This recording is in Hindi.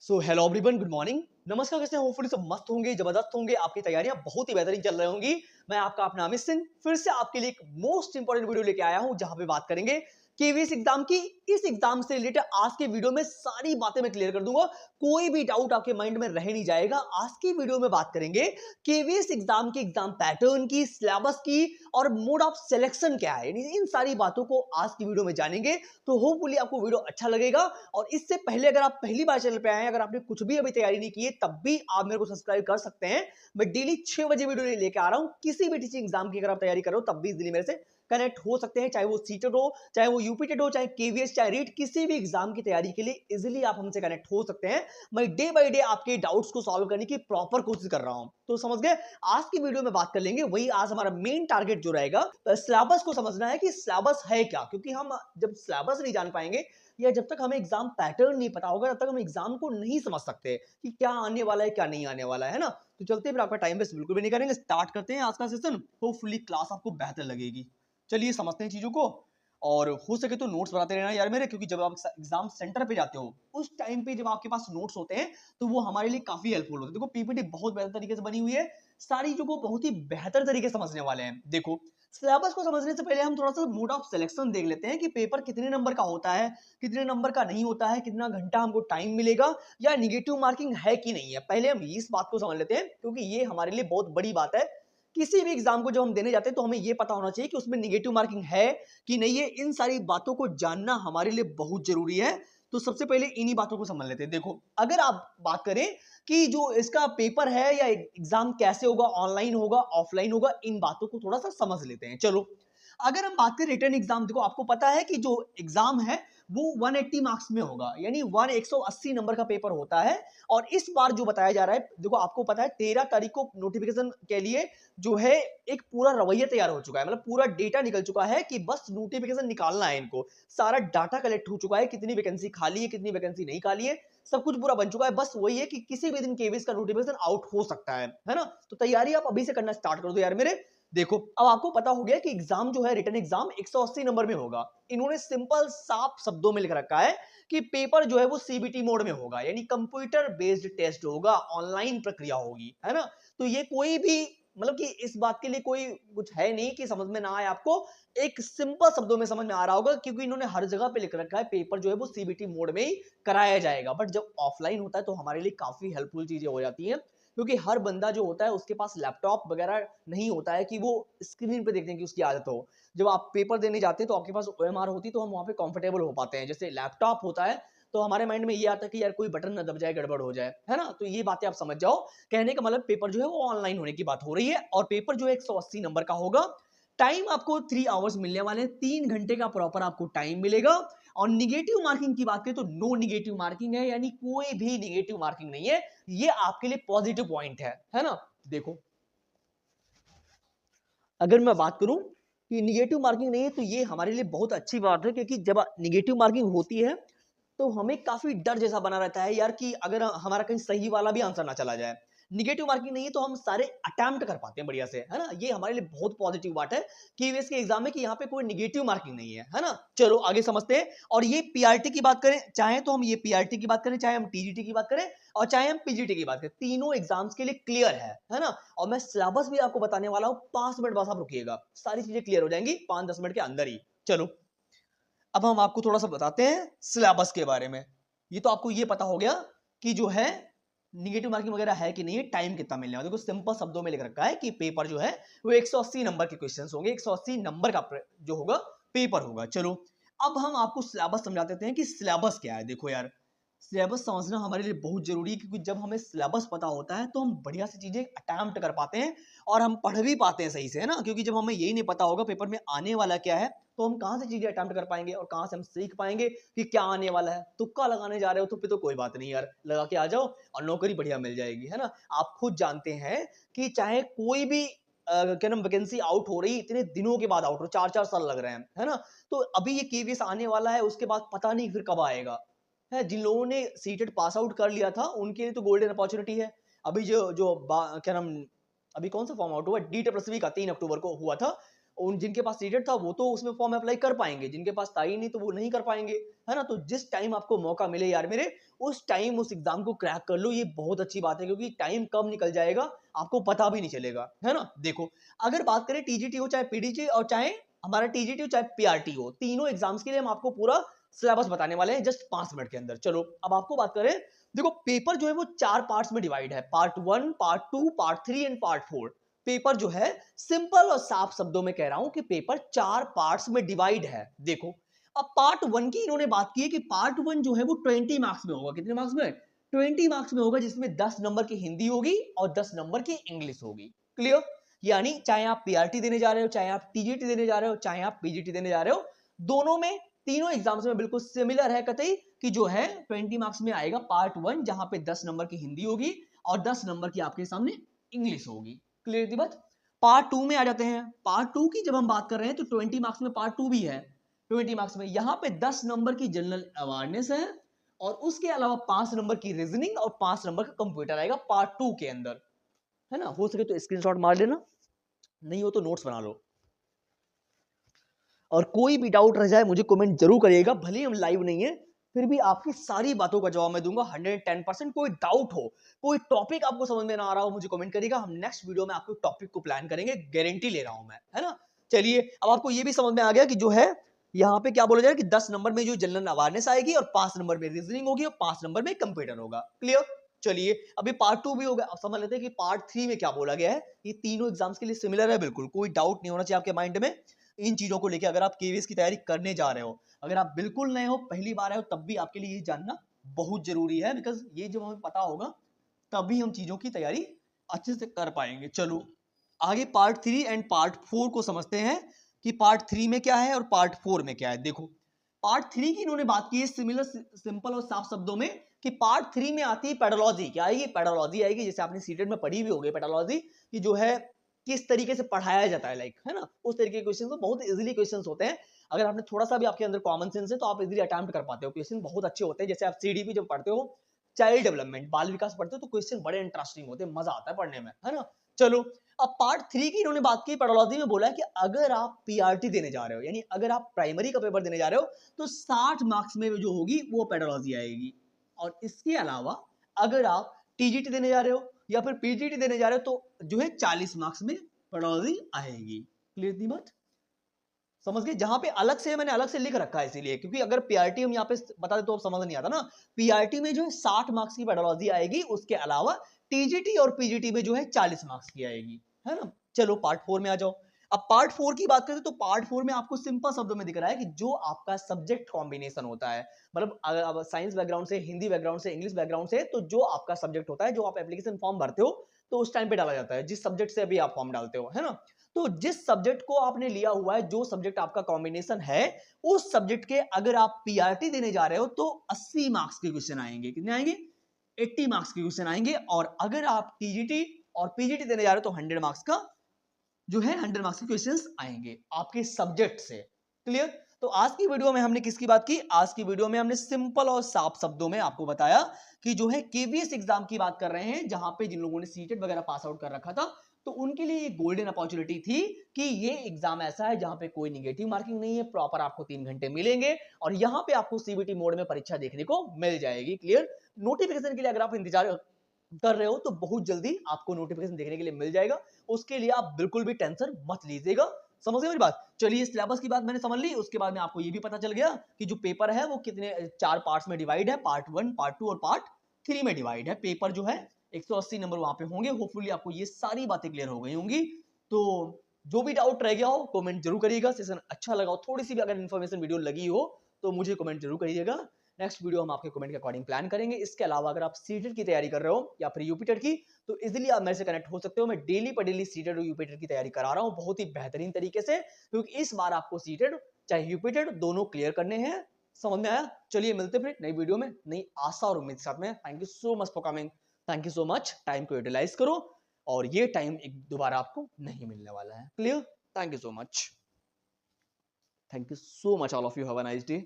So hello everyone, good morning. नमस्कार, कैसे हैं? होपफुली सब मस्त होंगे, जबरदस्त होंगे। आपकी तैयारियां बहुत ही बेहतरीन चल रही होंगी। मैं आपका अपना अमित सिंह फिर से आपके लिए एक मोस्ट इंपोर्टेंट वीडियो लेके आया हूं, जहां पे बात करेंगे केवीएस एग्जाम की। इस एग्जाम से रिलेटेड आज के वीडियो में सारी बातें मैं क्लियर कर दूंगा। कोई भी डाउट आपके माइंड में रह नहीं जाएगा। आज की वीडियो में बात करेंगे केवीएस एग्जाम की, एग्जाम पैटर्न की, सिलेबस की और मोड ऑफ सिलेक्शन क्या है। इन सारी बातों को आज की वीडियो में जानेंगे, तो होपफुली आपको वीडियो अच्छा लगेगा। और इससे पहले अगर आप पहली बार चैनल पे आए हैं, अगर आपने कुछ भी अभी तैयारी नहीं की है, तब भी आप मेरे को सब्सक्राइब कर सकते हैं। मैं डेली 6 बजे वीडियो लेके आ रहा हूं। किसी भी टीचिंग एग्जाम की अगर आप तैयारी कर रहे हो, तब भी इजीली मेरे से कनेक्ट हो सकते हैं। चाहे वो सीटेट हो, चाहे वो यूपीटेट हो, चाहे केवीएस, चाहे रीट, किसी भी एग्जाम की तैयारी के लिए इजीली आप हमसे कनेक्ट हो सकते हैं। मैं डे बाय डे आपके डाउट्स को सॉल्व करने की प्रॉपर कोशिश कर रहा हूं। तो समझ गए? आज की वीडियो में बात कर लेंगे, वही आज हमारा मेन टारगेट जो रहेगा, सिलेबस को समझना है कि सिलेबस है क्या। क्योंकि हम जब सिलेबस नहीं जान पाएंगे या जब तक हमें एग्जाम पैटर्न नहीं पता होगा, तब तक हम एग्जाम को नहीं समझ सकते कि क्या आने वाला है, क्या नहीं आने वाला है ना। तो चलते हैं, फिर आपका टाइम वेस्ट बिल्कुल भी नहीं करेंगे, स्टार्ट करते हैं आज का सेशन। होपफुली क्लास आपको बेहतर लगेगी। चलिए समझते हैं चीजों को। और हो सके तो नोट्स बनाते रहना यार मेरे, क्योंकि जब आप एग्जाम सेंटर पे जाते हो, उस टाइम पे जब आपके पास नोट्स होते हैं, तो वो हमारे लिए काफी हेल्पफुल होते हैं। देखो, पीपीटी बहुत बेहतर तरीके से बनी हुई है, सारी चीजों को बहुत ही बेहतर तरीके से समझने वाले हैं। देखो, सिलेबस को समझने से पहले हम थोड़ा सा मोड ऑफ सिलेक्शन देख लेते हैं कि पेपर कितने नंबर का होता है, कितने नंबर का नहीं होता है, कितना घंटा हमको टाइम मिलेगा, या निगेटिव मार्किंग है कि नहीं है। पहले हम इस बात को समझ लेते हैं, क्योंकि ये हमारे लिए बहुत बड़ी बात है। किसी भी एग्जाम को जब हम देने जाते हैं, तो हमें ये पता होना चाहिए कि उसमें निगेटिव मार्किंग है कि नहीं है। इन सारी बातों को जानना हमारे लिए बहुत जरूरी है। तो सबसे पहले इन्हीं बातों को समझ लेते हैं। देखो, अगर आप बात करें कि जो इसका पेपर है या एग्जाम कैसे होगा, ऑनलाइन होगा, ऑफलाइन होगा, इन बातों को थोड़ा सा समझ लेते हैं। चलो, अगर हम बात करें रिटर्न एग्जाम, देखो आपको पता है कि जो एग्जाम है वो 180 मार्क्स में होगा, यानी 180 नंबर का पेपर होता है। और इस बार जो बताया जा रहा है, देखो आपको पता है 13 तारीख को नोटिफिकेशन के लिए जो है एक पूरा रवैया तैयार हो चुका है। मतलब पूरा डेटा निकल चुका है कि बस नोटिफिकेशन निकालना है इनको। सारा डाटा कलेक्ट हो चुका है, कितनी वैकेंसी खाली है, कितनी वैकेंसी नहीं खाली है, सब कुछ पूरा बन चुका है। बस वही है कि किसी भी दिन केवीएस का नोटिफिकेशन आउट हो सकता है ना। तो तैयारी आप अभी से करना स्टार्ट कर दो यार मेरे। देखो, अब आपको पता हो गया कि एग्जाम जो है, रिटन एग्जाम 180 नंबर में होगा। इन्होंने सिंपल साफ शब्दों में लिख रखा है कि पेपर जो है वो सीबीटी मोड में होगा, यानी कंप्यूटर बेस्ड टेस्ट होगा, ऑनलाइन प्रक्रिया होगी, है ना। तो ये कोई भी, मतलब कि इस बात के लिए कोई कुछ है नहीं कि समझ में ना आए आपको। एक सिंपल शब्दों में समझ में आ रहा होगा, क्योंकि इन्होंने हर जगह पे लिख रखा है पेपर जो है वो सीबीटी मोड में ही कराया जाएगा। बट जब ऑफलाइन होता है, तो हमारे लिए काफी हेल्पफुल चीजें हो जाती हैं, क्योंकि हर बंदा जो होता है उसके पास लैपटॉप वगैरह नहीं होता है कि वो स्क्रीन पे देखने की उसकी आदत हो। जब आप पेपर देने जाते हैं, तो आपके पास ओएमआर होती है, तो हम वहां पे कंफर्टेबल हो पाते हैं। जैसे लैपटॉप होता है, तो हमारे माइंड में ये आता है कि यार कोई बटन ना दब जाए, गड़बड़ हो जाए, है ना। तो ये बातें आप समझ जाओ। कहने का मतलब पेपर जो है वो ऑनलाइन होने की बात हो रही है, और पेपर जो है 180 नंबर का होगा। टाइम आपको 3 आवर्स मिलने वाले हैं, 3 घंटे का प्रॉपर आपको टाइम मिलेगा। और निगेटिव मार्किंग की बात करें, तो नो निगेटिव मार्किंग है, यानी कोई भी निगेटिव मार्किंग नहीं है। ये आपके लिए पॉजिटिव पॉइंट है ना। देखो, अगर मैं बात करूं कि निगेटिव मार्किंग नहीं है, तो ये हमारे लिए बहुत अच्छी बात है, क्योंकि जब निगेटिव मार्किंग होती है, तो हमें काफी डर जैसा बना रहता है यार, कि अगर हमारा कहीं सही वाला भी आंसर ना चला जाए। निगेटिव मार्किंग नहीं है, तो हम सारे अटेम्प्ट कर पाते हैं बढ़िया से, है ना। ये हमारे लिए बहुत पॉजिटिव बात है केवीएस के एग्जाम में, कि यहाँ पे कोई निगेटिव मार्किंग नहीं है ना। चलो आगे समझते हैं। और ये पीआरटी की बात करें, चाहे तो हम ये पीआरटी की बात करें, चाहे हम टीजीटी की बात करें, और चाहे हम पीजीटी की बात करें, तीनों एग्जाम्स के लिए क्लियर है ना। और मैं सिलेबस भी आपको बताने वाला हूँ, 5 मिनट बस आप रुकिएगा, सारी चीजें क्लियर हो जाएंगी 5-10 मिनट के अंदर ही। चलो, अब हम आपको थोड़ा सा बताते हैं सिलेबस के बारे में। ये तो आपको ये पता हो गया कि जो है निगेटिव मार्किंग वगैरह है कि नहीं है, टाइम कितना मिलने वाला। देखो, सिंपल शब्दों में लिख रखा है कि पेपर जो है वो 180 नंबर के क्वेश्चंस होंगे, 180 नंबर का जो होगा पेपर होगा। चलो, अब हम आपको सिलेबस समझा देते हैं कि सिलेबस क्या है। देखो यार, सिलेबस समझना हमारे लिए बहुत जरूरी है, क्योंकि जब हमें सिलेबस पता होता है, तो हम बढ़िया से चीजें अटेम्प्ट कर पाते हैं, और हम पढ़ भी पाते हैं सही से, है ना। क्योंकि जब हमें यही नहीं पता होगा पेपर में आने वाला क्या है, तो हम कहाँ से चीजें अटेम्प्ट कर पाएंगे, और कहाँ से हम सीख पाएंगे कि क्या आने वाला है। तुक्का लगाने जा रहे हो तो फिर तो कोई बात नहीं यार, लगा के आ जाओ और नौकरी बढ़िया मिल जाएगी, है ना। आप खुद जानते हैं कि चाहे कोई भी क्या नाम वैकेंसी आउट हो रही, इतने दिनों के बाद आउट हो, 4-4 साल लग रहे हैं, है ना। तो अभी ये केवीएस आने वाला है, उसके बाद पता नहीं फिर कब आएगा, है। जिन लोगों ने सीटेट पास आउट कर लिया था, उनके लिए तो गोल्डन अपॉर्चुनिटी है। अभी जो जो क्या नाम, अभी कौन सा फॉर्म आउट हुआ, DSSB का 3 अक्टूबर को हुआ था, उन जिनके पास सीटेड था वो तो उसमें फॉर्म अप्लाई कर पाएंगे, जिनके पास था ही नहीं तो वो नहीं कर पाएंगे, है ना। तो जिस टाइम आपको मौका मिले यार मेरे, उस टाइम उस एग्जाम को क्रैक कर लो, ये बहुत अच्छी बात है, क्योंकि टाइम कब निकल जाएगा आपको पता भी नहीं चलेगा, है ना। देखो अगर बात करें टीजीटी हो चाहे पीडीजी और चाहे हमारा टीजीटी हो चाहे पीआरटी हो, तीनों एग्जाम्स के लिए हम आपको पूरा सिलेबस बताने वाले हैं जस्ट 5 मिनट के अंदर। चलो अब आपको बात करें, देखो पेपर जो है वो 4 पार्ट्स में डिवाइड है, part 1, part 2, part 3 and part 4। Paper जो है सिंपल और साफ शब्दों में कह रहा हूं कि पेपर 4 पार्ट्स में डिवाइड है। देखो अब पार्ट 1 की इन्होंने बात की है कि पार्ट 1 जो है वो 20 मार्क्स में होगा। कितने मार्क्स में? 20 मार्क्स में होगा, जिसमें 10 नंबर की हिंदी होगी और 10 नंबर की इंग्लिश होगी। क्लियर? यानी चाहे आप पीआरटी देने जा रहे हो, चाहे आप टीजीटी देने जा रहे हो, चाहे आप पीजीटी देने जा रहे हो, दोनों में तीनों एग्जाम्स में बिल्कुल सिमिलर है कतई कि जो है 20 मार्क्स में आएगा पार्ट 1, जहां पे 10 नंबर की हिंदी होगी और 10 नंबर की आपके सामने इंग्लिश होगी। क्लियर थी बात? पार्ट 2 में आ जाते हैं। पार्ट 2 की जब हम बात कर रहे हैं तो 20 मार्क्स में पार्ट 2 भी है। 20 मार्क्स में यहां पे 10 नंबर की जनरल अवेयरनेस है और उसके अलावा 5 नंबर की रीजनिंग और 5 नंबर का कंप्यूटर आएगा पार्ट 2 के अंदर, है ना। हो सके तो स्क्रीनशॉट मार लेना, नहीं हो तो नोट्स बना लो। और कोई भी डाउट रह जाए मुझे कमेंट जरूर करिएगा, भले हम लाइव नहीं है फिर भी आपकी सारी बातों का जवाब मैं दूंगा 110%। कोई डाउट हो, कोई टॉपिक आपको समझ में ना आ रहा हो, मुझे कमेंट करिएगा, हम नेक्स्ट वीडियो में आपको टॉपिक को प्लान करेंगे, गारंटी ले रहा हूं मैं, है ना। चलिए अब आपको ये भी समझ में आ गया कि जो है यहाँ पे क्या बोला जाए कि 10 नंबर में जो जनरल अवेयरनेस आएगी और 5 नंबर में रीजनिंग होगी और 5 नंबर में कंप्यूटर होगा। क्लियर? चलिए अभी पार्ट 2 भी हो गया, अब समझ लेते हैं कि पार्ट 3 में क्या बोला गया है। ये तीनों एग्जाम्स के लिए सिमिलर है, बिल्कुल कोई डाउट नहीं होना चाहिए आपके माइंड में इन चीजों को लेकर। अगर आप केवीएस की तैयारी करने जा रहे हो, अगर आप बिल्कुल नए हो, पहली बार आए हो, तब भी आपके लिए ये जानना बहुत जरूरी है, बिकॉज ये जब हमें पता होगा तभी हम चीजों की तैयारी अच्छे से कर पाएंगे। चलो आगे पार्ट 3 एंड पार्ट 4 को समझते हैं कि पार्ट 3 में क्या है और पार्ट 4 में क्या है। देखो पार्ट 3 की इन्होंने बात की है सिमिलर, सिंपल और साफ शब्दों में कि पार्ट 3 में आती है पेडोलॉजी। क्या आएगी? पेडोलॉजी आएगी, जैसे आपने सीटेट में पढ़ी भी होगी पेडोलॉजी कि जो है किस तरीके से पढ़ाया जाता है, लाइक, है ना, उस तरीके के क्वेश्चन तो बहुत इजीली क्वेश्चंस होते हैं। अगर आपने थोड़ा सा भी आपके अंदर कॉमन सेंस है तो आप इजीली अटेम्प्ट कर पाते हो, क्वेश्चन बहुत अच्छे होते हैं। जैसे आप सीडीपी जब पढ़ते हो, चाइल्ड डेवलपमेंट, बाल विकास पढ़ते हो, तो क्वेश्चन बड़े इंटरेस्टिंग होते हैं, मजा आता है पढ़ने में, है ना। चलो अब पार्ट 3 की इन्होंने बात की पेडोलॉजी में, बोला है कि अगर आप पीआरटी देने जा रहे हो, यानी अगर आप प्राइमरी का पेपर देने जा रहे हो, तो 60 मार्क्स में जो होगी वो पेडोलॉजी आएगी। और इसके अलावा अगर आप टीजीटी देने जा रहे हो या फिर पीजीटी देने जा रहे हो तो जो है 40 मार्क्स में पेडोलॉजी आएगी। क्लियर थी बात? समझ गए? जहां पे अलग से मैंने अलग से लिख रखा है इसीलिए, क्योंकि अगर पीआरटी हम यहाँ पे बता दे तो समझ नहीं आता ना। पीआरटी में जो है 60 मार्क्स की पेडोलॉजी आएगी, उसके अलावा टीजीटी और पीजीटी में जो है 40 मार्क्स की आएगी, है ना। चलो पार्ट 4 में आ जाओ। अब पार्ट 4 की बात करें तो पार्ट 4 में आपको सिंपल शब्दों में दिख रहा है कि जो आपका सब्जेक्ट कॉम्बिनेशन होता है, मतलब अगर साइंस बैकग्राउंड से, हिंदी बैकग्राउंड से, इंग्लिश बैकग्राउंड से, तो जो आपका सब्जेक्ट होता है, जो आप एप्लीकेशन फॉर्म भरते हो तो उस टाइम पे डाला जाता है, जिस सब्जेक्ट से अभी आप फॉर्म डालते हो, है ना। तो जिस सब्जेक्ट को आपने लिया हुआ है, जो सब्जेक्ट आपका कॉम्बिनेशन है, उस सब्जेक्ट के अगर आप पीआरटी देने जा रहे हो तो 80 मार्क्स के क्वेश्चन आएंगे। कितने आएंगे? 80 मार्क्स के क्वेश्चन आएंगे। और अगर आप टीजीटी और पीजीटी देने जा रहे हो तो 100 मार्क्स का जो है 100 मार्क्स के क्वेश्चंस आएंगे आपके सब्जेक्ट से। क्लियर? तो आज की वीडियो में हमने किसकी बात की? आज की वीडियो में हमने सिंपल और साफ शब्दों में आपको बताया कि जो है केवीएस एग्जाम की बात कर रहे हैं, जहां पे जिन लोगों ने सीटेट वगैरह पास आउट कर रखा था, तो उनके लिए ये गोल्डन अपॉर्चुनिटी थी कि ये एग्जाम ऐसा है जहां पे कोई निगेटिव मार्किंग नहीं है, प्रॉपर आपको 3 घंटे मिलेंगे और यहाँ पे आपको सीबीटी मोड में परीक्षा देखने को मिल जाएगी। क्लियर? नोटिफिकेशन के लिए अगर आप इंतजार कर रहे हो तो बहुत जल्दी आपको नोटिफिकेशन देखने के लिए मिल जाएगा, उसके लिए आप बिल्कुल भी टेंशन मत लीजिएगा। समझ गए मेरी बात? चलिए सिलेबस की बात मैंने समझ ली, उसके बाद में आपको ये भी पता चल गया कि जो पेपर है वो कितने 4 पार्ट्स में डिवाइड है, पार्ट 1, पार्ट 2 और पार्ट 3 में डिवाइड है। पेपर जो है 180 नंबर वहां पे होंगे। होपफुली आपको ये सारी बातें क्लियर हो गई होंगी। तो जो भी डाउट रह गया हो कमेंट जरूर करिएगा, सेशन अच्छा लगा हो, थोड़ी सी भी अगर इन्फॉर्मेशन वीडियो लगी हो तो मुझे कमेंट जरूर करिएगा। नेक्स्ट वीडियो हम आपके कमेंट के अकॉर्डिंग प्लान करेंगे। इसके अलावा अगर आप सीटेट की तैयारी कर रहे हो या फिर यूपीटेट की, तो इजीली आप मेरे से कनेक्ट हो सकते हो। मैं डेली पर डेली सीटेट और यूपीटेट की तैयारी करा रहा हूँ बहुत ही बेहतरीन तरीके से, क्योंकि इस बार आपको सीटेट चाहे यूपीटेट दोनों क्लियर करने हैं। समझ में आया? चलिए मिलते फिर नई वीडियो में नई आशा और उम्मीद के साथ में। Thank you so much for coming, thank you so much. Time को यूटिलाइज करो और ये टाइम एक दोबारा आपको नहीं मिलने वाला है। Clear? Thank you so much, thank you so much all of you, have a nice day.